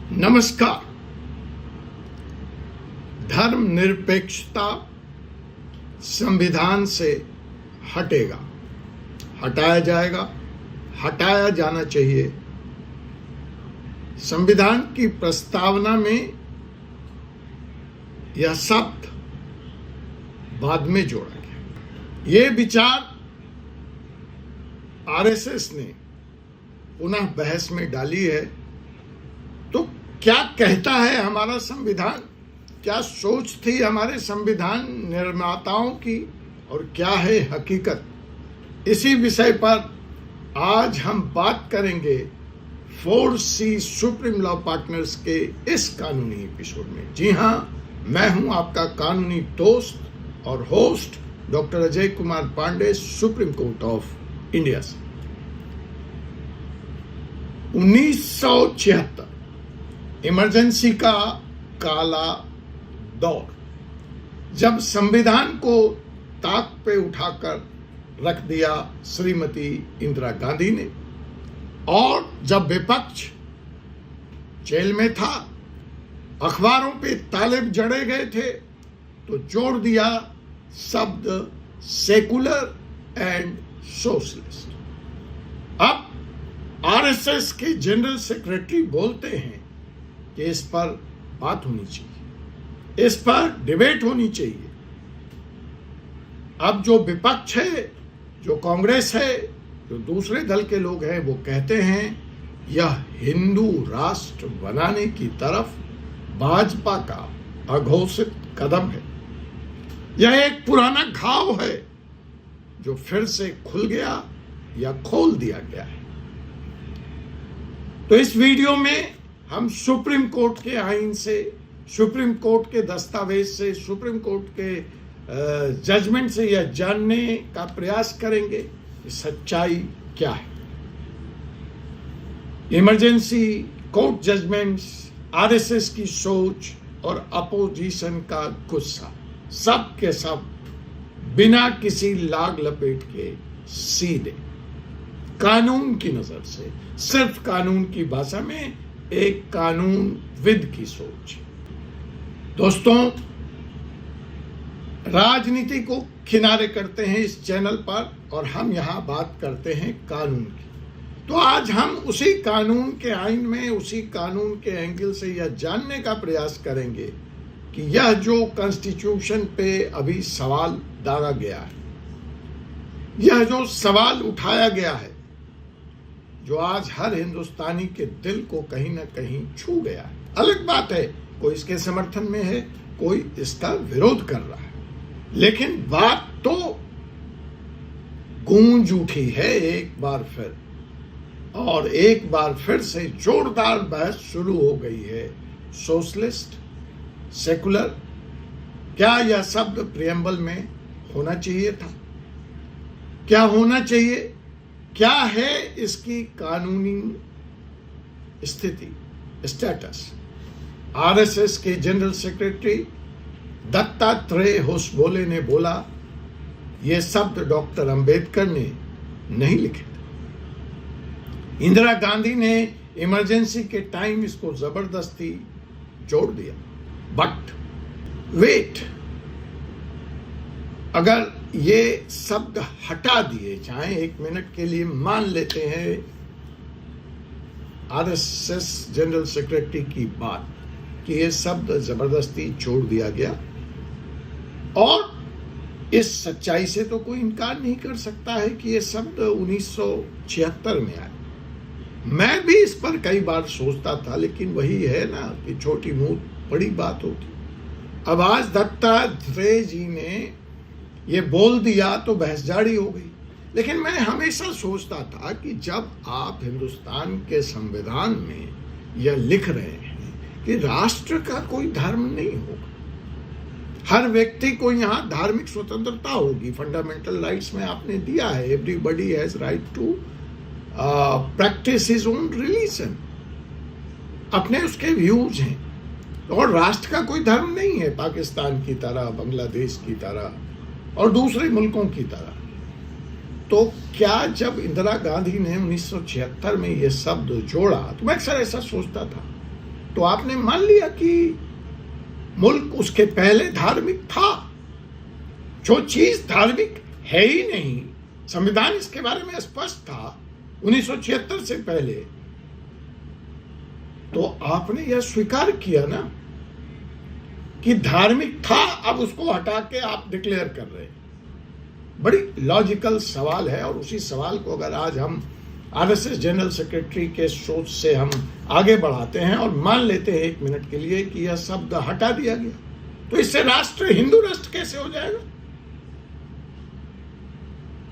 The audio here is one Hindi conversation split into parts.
नमस्कार। धर्मनिरपेक्षता संविधान से हटेगा, हटाया जाएगा, हटाया जाना चाहिए। संविधान की प्रस्तावना में यह शब्द बाद में जोड़ा गया। ये विचार आरएसएस ने पुनः बहस में डाली है। तो क्या कहता है हमारा संविधान, क्या सोच थी हमारे संविधान निर्माताओं की और क्या है हकीकत, इसी विषय पर आज हम बात करेंगे 4C सुप्रीम लॉ पार्टनर्स के इस कानूनी एपिसोड में। जी हां, मैं हूं आपका कानूनी दोस्त और host doctor Ajay Kumar Pandey, supreme court of India से। 1976 इमरजेंसी का काला दौर, जब संविधान को ताक पे उठाकर रख दिया श्रीमती इंदिरा गांधी ने, और जब विपक्ष जेल में था, अखबारों पे ताले जड़े गए थे, तो जोड़ दिया शब्द सेकुलर एंड सोशलिस्ट। अब आरएसएस के जनरल सेक्रेटरी बोलते हैं कि इस पर बात होनी चाहिए, इस पर डिबेट होनी चाहिए। अब जो विपक्ष है, जो कांग्रेस है, जो दूसरे दल के लोग हैं, वो कहते हैं यह हिंदू राष्ट्र बनाने की तरफ भाजपा का अघोषित कदम है। यह एक पुराना घाव है जो फिर से खुल गया या खोल दिया गया है। तो इस वीडियो में हम सुप्रीम कोर्ट के आईन से, सुप्रीम कोर्ट के दस्तावेज से, सुप्रीम कोर्ट के जजमेंट से यह जानने का प्रयास करेंगे कि सच्चाई क्या है। इमरजेंसी, कोर्ट जजमेंट्स, आरएसएस की सोच और अपोजिशन का गुस्सा, सब के सब बिना किसी लाग लपेट के सीधे कानून की नजर से, सिर्फ कानून की भाषा में एक कानून विद की सोच। दोस्तों, राजनीति को किनारे करते हैं इस चैनल पर और हम यहां बात करते हैं कानून की। तो आज हम उसी कानून के आईन में, उसी कानून के एंगल से यह जानने का प्रयास करेंगे कि यह जो कॉन्स्टिट्यूशन पे अभी सवाल दागा गया है, यह जो सवाल उठाया गया है, जो आज हर हिंदुस्तानी के दिल को कहीं ना कहीं छू गया है। अलग बात है, कोई इसके समर्थन में है, कोई इसका विरोध कर रहा है, लेकिन बात तो गूंज उठी है एक बार फिर, और एक बार फिर से जोरदार बहस शुरू हो गई है। सोशलिस्ट, सेकुलर, क्या यह शब्द प्रियम्बल में होना चाहिए था? क्या होना चाहिए? क्या है इसकी कानूनी स्थिति, स्टेटस? आरएसएस के जनरल सेक्रेटरी दत्तात्रेय होसबोले ने बोला, यह शब्द डॉक्टर अंबेडकर ने नहीं लिखे थे। इंदिरा गांधी ने इमरजेंसी के टाइम इसको जबरदस्ती जोड़ दिया। बट वेट, अगर ये शब्द हटा दिए जाएं, एक मिनट के लिए मान लेते हैं आरएसएस जनरल सेक्रेटरी की बात कि ये शब्द जबरदस्ती जोड़ दिया गया, और इस सच्चाई से तो कोई इनकार नहीं कर सकता है कि ये शब्द 1976 में आया। मैं भी इस पर कई बार सोचता था, लेकिन वही है ना कि छोटी मुंह बड़ी बात होती। अब आज दत्तात्रेय जी ने ये बोल दिया तो बहस जारी हो गई। लेकिन मैं हमेशा सोचता था कि जब आप हिंदुस्तान के संविधान में यह लिख रहे हैं कि राष्ट्र का कोई धर्म नहीं होगा, हर व्यक्ति को यहाँ धार्मिक स्वतंत्रता होगी, फंडामेंटल राइट्स में आपने दिया है, everybody has right to practice his own religion, अपने उसके व्यूज हैं, और राष्ट्र का कोई धर्म नहीं है पाकिस्तान की तरह, बांग्लादेश की तरह और दूसरे मुल्कों की तरह। तो क्या जब इंदिरा गांधी ने 1976 में यह शब्द जोड़ा, तो मैं अक्सर ऐसा सोचता था तो आपने मान लिया कि मुल्क उसके पहले धार्मिक था। जो चीज धार्मिक है ही नहीं, संविधान इसके बारे में स्पष्ट था 1976 से पहले, तो आपने यह स्वीकार किया ना कि धार्मिक था, अब उसको हटा के आप डिक्लेयर कर रहे हैं। बड़ी लॉजिकल सवाल है, और उसी सवाल को अगर आज हम आरएसएस जनरल सेक्रेटरी के सोच से हम आगे बढ़ाते हैं और मान लेते हैं 1 मिनट के लिए कि यह शब्द हटा दिया गया, तो इससे राष्ट्र हिंदू राष्ट्र कैसे हो जाएगा?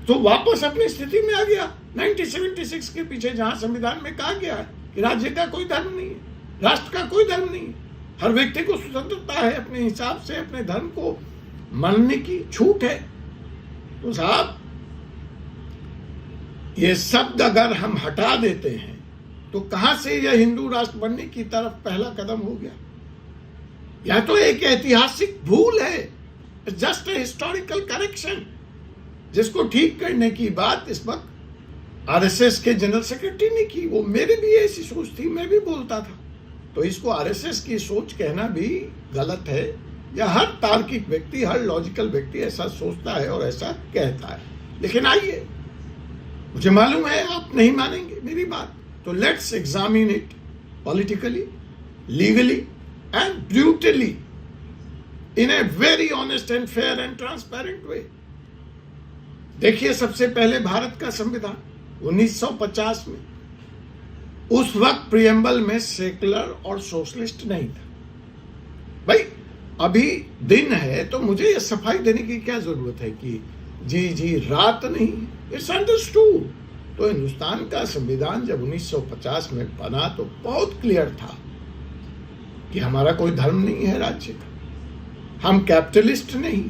तो वापस अपनी स्थिति में आ गया 1976 के पीछे, जहां संविधान में कहा गया है कि राज्य का कोई धर्म नहीं है, राष्ट्र का कोई धर्म नहीं है, हर व्यक्ति को स्वतंत्रता है अपने हिसाब से अपने धर्म को मानने की छूट है। तो साहब, ये शब्द अगर हम हटा देते हैं तो कहां से यह हिंदू राष्ट्र बनने की तरफ पहला कदम हो गया? यह तो एक ऐतिहासिक भूल है, जस्ट ए हिस्टोरिकल करेक्शन, जिसको ठीक करने की बात इस वक्त आरएसएस के जनरल सेक्रेटरी ने की। वो मेरे भी ऐसी सोच थी, मैं भी बोलता था, तो इसको आरएसएस की सोच कहना भी गलत है, या हर तार्किक व्यक्ति, हर लॉजिकल व्यक्ति ऐसा सोचता है और ऐसा कहता है। लेकिन आइए, मुझे मालूम है आप नहीं मानेंगे मेरी बात, तो let's examine it politically, legally and brutally in a very honest and fair and transparent way. देखिए, सबसे पहले भारत का संविधान 1950 में, उस वक्त प्रियम्बल में सेकुलर और सोशलिस्ट नहीं था। भाई, अभी दिन है तो मुझे यह सफाई देने की क्या जरूरत है कि जी रात नहीं, इट्स अंडरस्टूड। तो हिंदुस्तान का संविधान जब 1950 में बना तो बहुत क्लियर था कि हमारा कोई धर्म नहीं है राज्य का, हम कैपिटलिस्ट नहीं,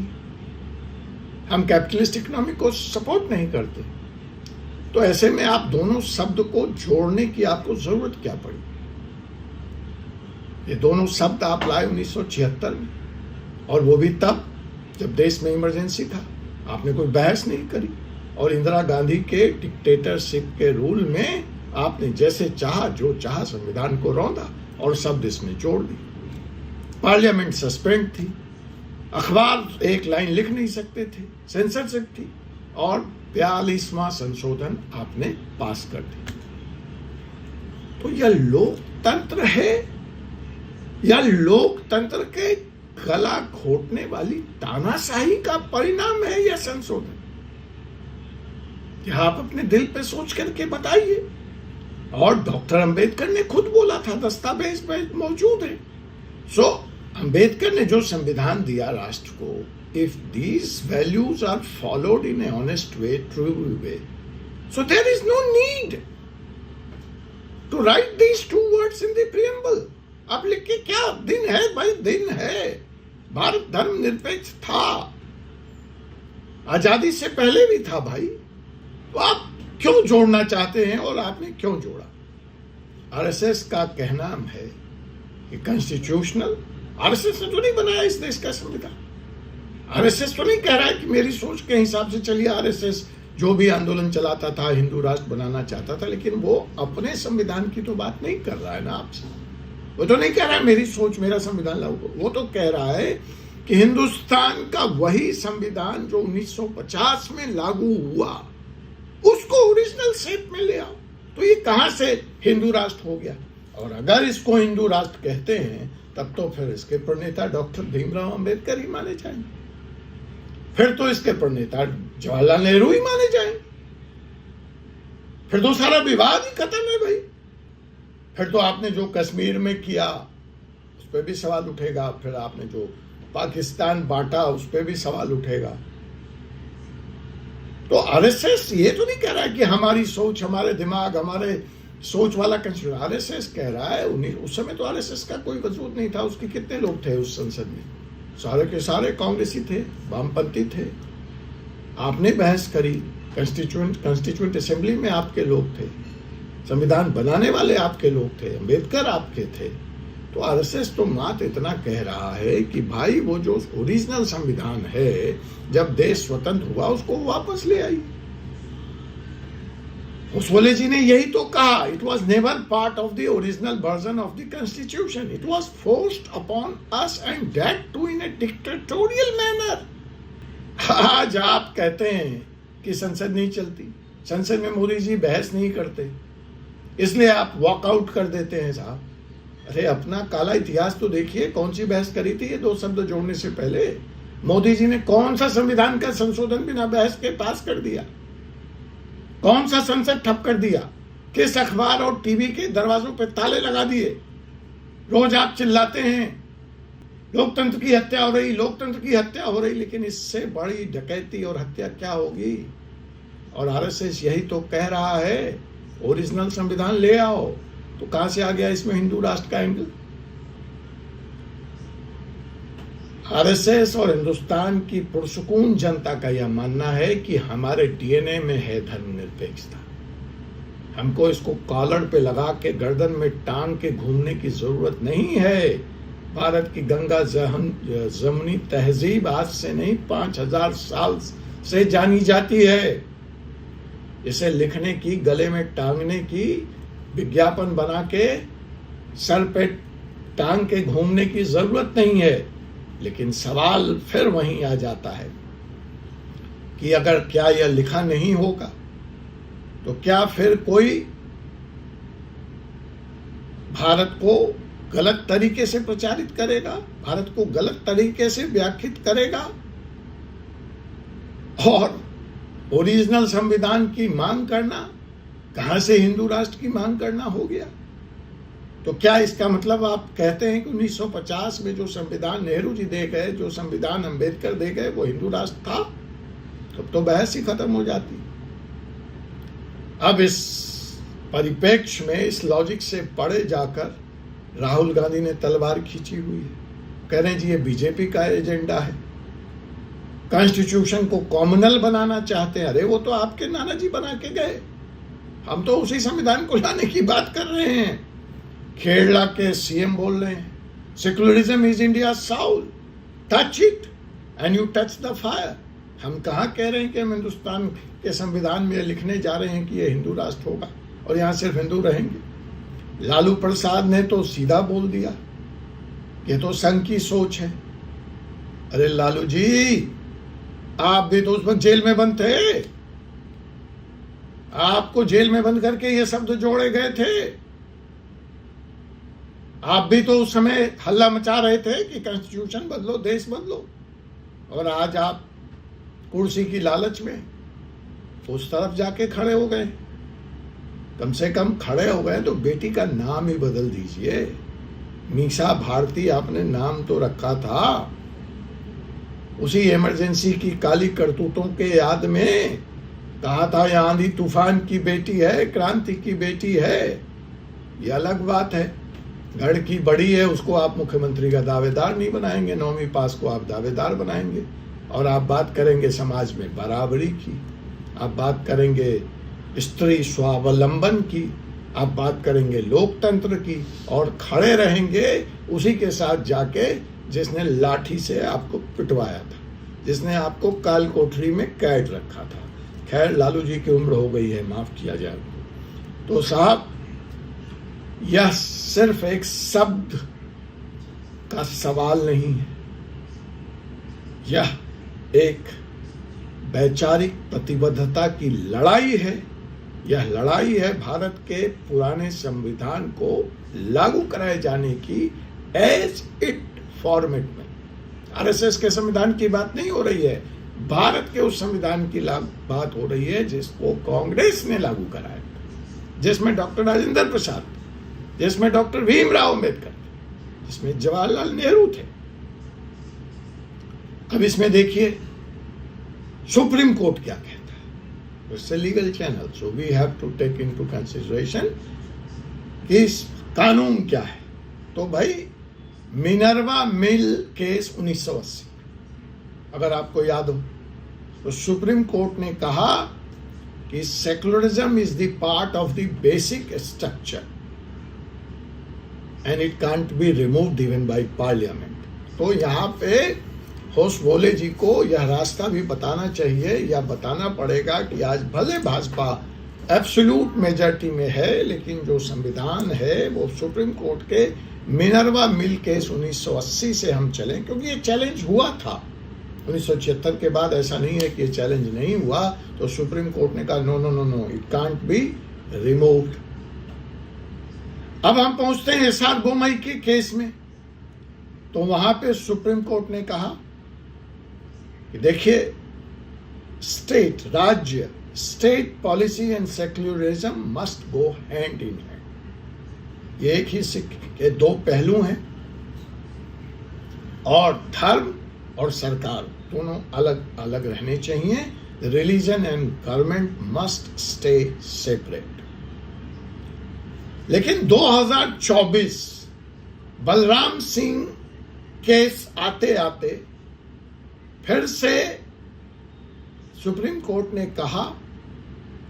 हम कैपिटलिस्ट इकोनॉमी को सपोर्ट नहीं करते। तो ऐसे में आप दोनों शब्द को जोड़ने की आपको जरूरत क्या पड़ी? ये दोनों शब्द आप लाए 1976 में, और वो भी तब जब देश में इमरजेंसी था। आपने कोई बहस नहीं करी, और इंदिरा गांधी के डिक्टेटरशिप के रूल में आपने जैसे चाहा जो चाहा संविधान को रौंदा और शब्द इसमें जोड़ दिए। पार्लियामेंट सस्पेंड थी, अखबार एक लाइन लिख नहीं सकते थे, सेंसरशिप थी, और 42वां संशोधन आपने पास कर दिया। तो यह लोकतंत्र है या लोकतंत्र के गला घोटने वाली तानाशाही का परिणाम है यह संशोधन? यह आप अपने दिल पे सोच करके बताइए। और डॉक्टर अंबेडकर ने खुद बोला था, दस्तावेज में मौजूद है। सो अंबेडकर ने जो संविधान दिया राष्ट्र को, if these values are followed in a honest way, true way, so there is no need to write these 2 words in the preamble. आप लिख के क्या, दिन है भाई, दिन है, भारत धर्म निरपेक्ष था, आजादी से पहले भी था भाई। तो आप क्यों जोड़ना चाहते हैं, और आपने क्यों जोड़ा? आरएसएस का कहना है कि कॉन्स्टिट्यूशनल, आरएसएस ने तो नहीं बनाया इस देश का संविधान। आरएसएस तो नहीं कह रहा है कि मेरी सोच के हिसाब से चलिए। आरएसएस जो भी आंदोलन चलाता था, हिंदू राष्ट्र बनाना चाहता था, लेकिन वो अपने संविधान की तो बात नहीं कर रहा है ना आपसे। वो तो नहीं कह रहा है मेरी सोच मेरा संविधान लागू करो। वो तो कह रहा है कि हिंदुस्तान का वही संविधान जो 1950 में लागू हुआ, उसको ओरिजिनल शेप में ले आओ। तो ये कहां से हिंदू राष्ट्र हो गया? और अगर इसको हिंदू राष्ट्र कहते हैं, तब तो फिर इसके प्रणेता डॉक्टर भीमराव अंबेडकर ही माने जाएंगे, फिर तो इसके प्रणेता जवाहरलाल नेहरू ही माने जाएंगे, फिर तो सारा विवाद ही खत्म है भाई। फिर तो आपने जो कश्मीर में किया उस पर भी सवाल उठेगा, फिर आपने जो पाकिस्तान बांटा उस पर भी सवाल उठेगा। तो आरएसएस ये तो नहीं कह रहा है कि हमारी सोच, हमारे दिमाग, हमारे सोच वाला कंस्टिट्यूशन। आरएसएस कह रहा है, उस समय तो आरएसएस का कोई वजूद नहीं था, उसके कितने लोग थे उस संसद में? सारे के सारे कांग्रेसी थे, वामपंथी थे। आपने बहस करी, कंस्टिट्यूएंट असेंबली में आपके लोग थे, संविधान बनाने वाले आपके लोग थे, अंबेडकर आपके थे। तो आरएसएस तो मात्र इतना कह रहा है कि भाई वो जो ओरिजिनल संविधान है, जब देश स्वतंत्र हुआ उसको वापस ले आई। होसबोले जी ने यही तो कहा, it was never part of the original version of the constitution, it was forced upon us and that too in a dictatorial manner. आज आप कहते हैं कि संसद नहीं चलती, संसद में मोदी जी बहस नहीं करते, इसलिए आप वॉकआउट कर देते हैं साहब। अरे अपना काला इतिहास तो देखिए, कौन सी बहस करी थी ये दो शब्द जोड़ने से पहले? मोदी जी ने कौन सा संविधान का संशोधन बिना बहस के पास कर दिया? कौन सा संसद ठप कर दिया? किस अखबार और टीवी के दरवाजों पे ताले लगा दिए? रोज आप चिल्लाते हैं लोकतंत्र की हत्या हो रही, लोकतंत्र की हत्या हो रही, लेकिन इससे बड़ी डकैती और हत्या क्या होगी? और आरएसएस यही तो कह रहा है, ओरिजिनल संविधान ले आओ। तो कहां से आ गया इसमें हिंदू राष्ट्र का एंगल? आरएसएस और हिंदुस्तान की पुरसुकून जनता का यह मानना है कि हमारे डीएनए में है धर्मनिरपेक्षता। हमको इसको कॉलर पे लगा के गर्दन में टांग के घूमने की जरूरत नहीं है। भारत की गंगा जमुनी तहजीब आज से नहीं 5000 साल से जानी जाती है। इसे लिखने की, गले में टांगने की, विज्ञापन बना के सर पे टांग के घूमने की जरूरत नहीं है। लेकिन सवाल फिर वहीं आ जाता है कि अगर क्या यह लिखा नहीं होगा तो क्या फिर कोई भारत को गलत तरीके से प्रचारित करेगा, भारत को गलत तरीके से व्याख्यात करेगा और ओरिजिनल संविधान की मांग करना कहां से हिंदू राष्ट्र की मांग करना हो गया? तो क्या इसका मतलब आप कहते हैं कि 1950 में जो संविधान नेहरू जी दे गए, जो संविधान अंबेडकर दे गए, वो हिंदू राष्ट्र था? तब तो बहस ही खत्म हो जाती। अब इस परिप्रेक्ष्य में, इस लॉजिक से परे जाकर राहुल गांधी ने तलवार खींची हुई है। कह रहे हैं जी ये बीजेपी का एजेंडा है, कॉन्स्टिट्यूशन को कॉमनल बनाना चाहते हैं। अरे वो तो आपके नाना जी बना के गए, हम तो उसी संविधान को लाने की बात कर रहे हैं। केरला के सीएम बोल रहे हैं secularism is India Saul, touch it and you touch the fire. हम कहाँ कह रहे हैं कि हम हिंदुस्तान के संविधान में लिखने जा रहे हैं कि ये हिंदू राष्ट्र होगा और यहाँ सिर्फ हिंदू रहेंगे। लालू प्रसाद ने तो सीधा बोल दिया ये तो संघ की सोच है। अरे लालू जी, आप भी तो उस वक्त जेल में बंद थे, आपको जेल में बंद करके ये शब्द जोड़े गए थे। आप भी तो उस समय हल्ला मचा रहे थे कि कॉन्स्टिट्यूशन बदलो, देश बदलो, और आज आप कुर्सी की लालच में उस तरफ जाके खड़े हो गए। कम से कम खड़े हो गए तो बेटी का नाम ही बदल दीजिए। मीसा भारती आपने नाम तो रखा था, उसी इमरजेंसी की काली करतूतों के याद में कहा था ये आंधी तूफान की बेटी है, क्रांति की बेटी है। ये अलग बात है, गढ़ की बड़ी है, उसको आप मुख्यमंत्री का दावेदार नहीं बनाएंगे, 9वीं पास को आप दावेदार बनाएंगे। और आप बात करेंगे समाज में बराबरी की, आप बात करेंगे स्त्री स्वावलंबन की, आप बात करेंगे लोकतंत्र की, और खड़े रहेंगे उसी के साथ जाके जिसने लाठी से आपको पिटवाया था, जिसने आपको काल कोठरी में कैद रखा था। खैर लालू जी की उम्र हो गई है, माफ किया जाए। तो साहब यह सिर्फ एक शब्द का सवाल नहीं है, यह एक वैचारिक प्रतिबद्धता की लड़ाई है। यह लड़ाई है भारत के पुराने संविधान को लागू कराए जाने की एज इट फॉर्मेट में। आरएसएस के संविधान की बात नहीं हो रही है, भारत के उस संविधान की बात हो रही है जिसको कांग्रेस ने लागू कराया, जिसमें डॉक्टर राजेंद्र प्रसाद, जिसमें डॉक्टर भीमराव अंबेडकर, जिसमें जवाहरलाल नेहरू थे। अब इसमें देखिए सुप्रीम कोर्ट क्या कहता है। It's a legal channel, so we have to take into consideration कि इस कानून क्या है। तो भाई मिनर्वा मिल केस 1980, अगर आपको याद हो, तो सुप्रीम कोर्ट ने कहा कि secularism is the part of the basic structure and it can't be removed even by parliament. तो यहाँ पे होसबोले जी को यह रास्ता भी बताना चाहिए, या बताना पड़ेगा कि आज भले भाजपा एब्सोल्यूट मेजॉरिटी में है, लेकिन जो संविधान है वो सुप्रीम कोर्ट के मिनर्वा मिल केस 1980 से हम चलें, क्योंकि ये चैलेंज हुआ था 1976 के बाद। ऐसा नहीं है कि ये चैलेंज नहीं हुआ, तो सुप्रीम कोर्ट ने कहा no no no no, it can't be removed. अब हम पहुंचते हैं एसआर बोमई के केस में, तो वहां पे सुप्रीम कोर्ट ने कहा कि देखिए, स्टेट, राज्य, state policy and secularism must go hand in hand. ये एक ही सिक्के के दो पहलू हैं, और धर्म और सरकार दोनों अलग अलग रहने चाहिए। Religion and government must stay separate. लेकिन 2024 बलराम सिंह केस आते आते फिर से सुप्रीम कोर्ट ने कहा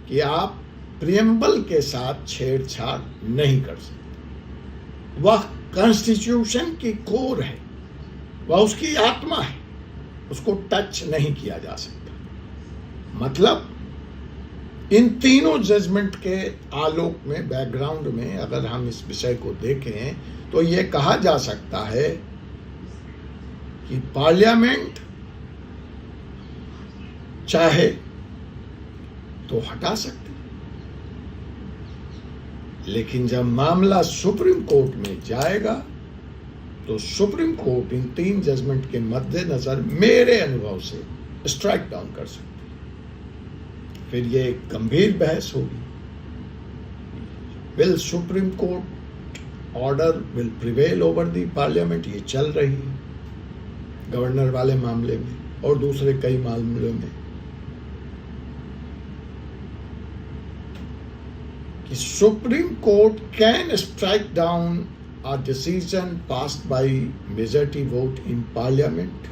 कि आप प्रियम्बल के साथ छेड़छाड़ नहीं कर सकते। वह कॉन्स्टिट्यूशन की कोर है, वह उसकी आत्मा है, उसको टच नहीं किया जा सकता। मतलब इन तीनों जजमेंट के आलोक में, बैकग्राउंड में अगर हम इस विषय को देखें, तो यह कहा जा सकता है कि पार्लियामेंट चाहे तो हटा सकती, लेकिन जब मामला सुप्रीम कोर्ट में जाएगा तो सुप्रीम कोर्ट इन तीन जजमेंट के मद्देनजर मेरे अनुभव से स्ट्राइक डाउन कर सकती। फिर ये एक गंभीर बहस होगी। Will supreme court order will prevail over the parliament? ये चल रही है गवर्नर वाले मामले में और दूसरे कई मामलों में कि supreme court can strike down a decision passed by majority vote in parliament।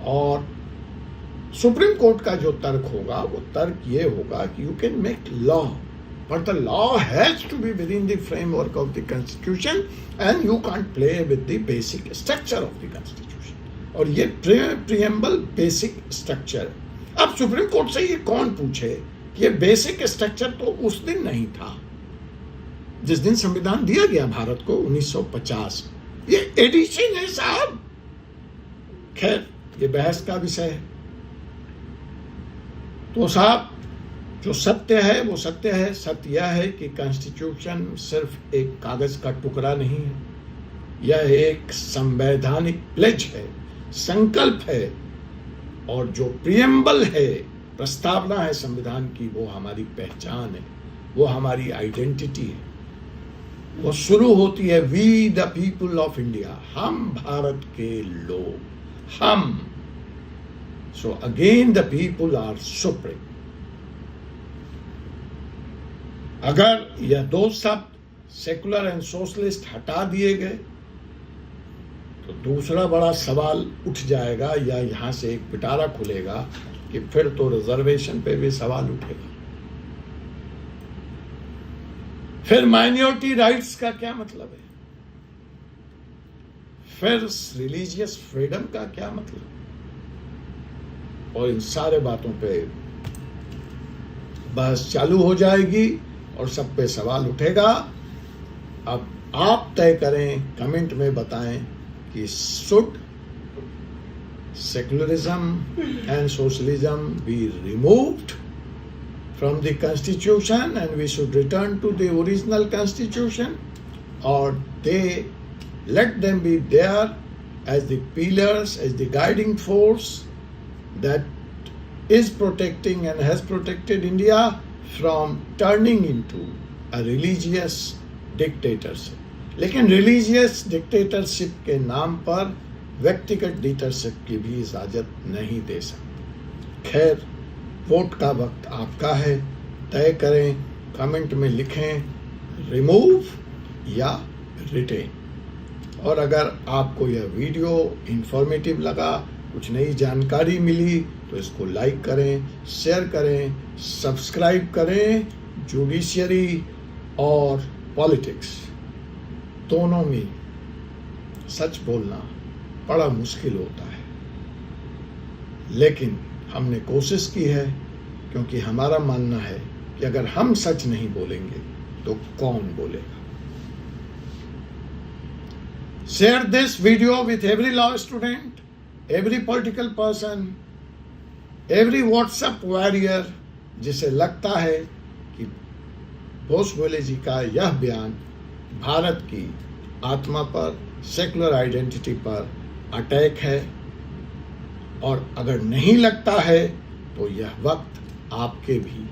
और सुप्रीम कोर्ट का जो तर्क होगा वो तर्क ये होगा कि you can make law, but the law has to be within the framework of the constitution and you can't play with the basic structure of the constitution. और ये प्रियम्बल बेसिक स्ट्रक्चर। अब सुप्रीम कोर्ट से ये कौन पूछे कि ये बेसिक स्ट्रक्चर तो उस दिन नहीं था जिस दिन संविधान दिया गया भारत को 1950। ये एडिशन है साहब। खैर, ये बहस का विषय है। तो साहब, जो सत्य है वो सत्य है। सत्य यह है कि कॉन्स्टिट्यूशन सिर्फ एक कागज का टुकड़ा नहीं है, यह एक संवैधानिक प्लेज है, संकल्प है। और जो प्रियम्बल है, प्रस्तावना है संविधान की, वो हमारी पहचान है, वो हमारी आइडेंटिटी है। वो शुरू होती है we the people of India, हम भारत के लोग, हम। So again the people are supreme. अगर यह दो शब्द सेकुलर एंड सोशलिस्ट हटा दिए गए तो दूसरा बड़ा सवाल उठ जाएगा, या यहां से एक पिटारा खुलेगा कि फिर तो रिजर्वेशन पे भी सवाल उठेगा। फिर माइनॉरिटी राइट्स का क्या मतलब है? फिर रिलीजियस फ्रीडम का क्या मतलब? और इन सारे बातों पे बहस चालू हो जाएगी और सब पे सवाल उठेगा। अब आप तय करें, कमेंट में बताएं कि should secularism and socialism be removed from the constitution and we should return to the original constitution, or they let them be there as the pillars, as the guiding force that is protecting and has protected India from turning into a religious dictatorship। लेकिन religious dictatorship के नाम पर व्यक्तिगत dictatorship की भी इजाजत नहीं दे सकते। खैर, वोट का वक्त आपका है, तय करें, कमेंट में लिखें रिमूव या रिटेन। और अगर आपको यह वीडियो इंफॉर्मेटिव लगा, कुछ नई जानकारी मिली, तो इसको लाइक करें, शेयर करें, सब्सक्राइब करें। जुडिशियरी और पॉलिटिक्स दोनों में सच बोलना बड़ा मुश्किल होता है, लेकिन हमने कोशिश की है, क्योंकि हमारा मानना है कि अगर हम सच नहीं बोलेंगे तो कौन बोलेगा। Share this video with every law student, every political person, every WhatsApp warrior जिसे लगता है कि बोस भोले जी का यह बयान भारत की आत्मा पर, सेकुलर आइडेंटिटी पर अटैक है। और अगर नहीं लगता है तो यह वक्त आपके भी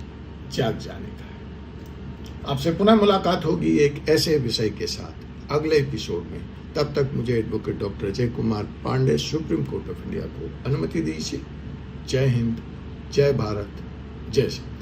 जाग जाने का है। आपसे पुनः मुलाकात होगी एक ऐसे विषय के साथ अगले एपिसोड में। तब तक मुझे advocate doctor Ajay Kumar Pandey, supreme court of India को अनुमति दीजिए। जय हिंद, जय भारत, जय श्री।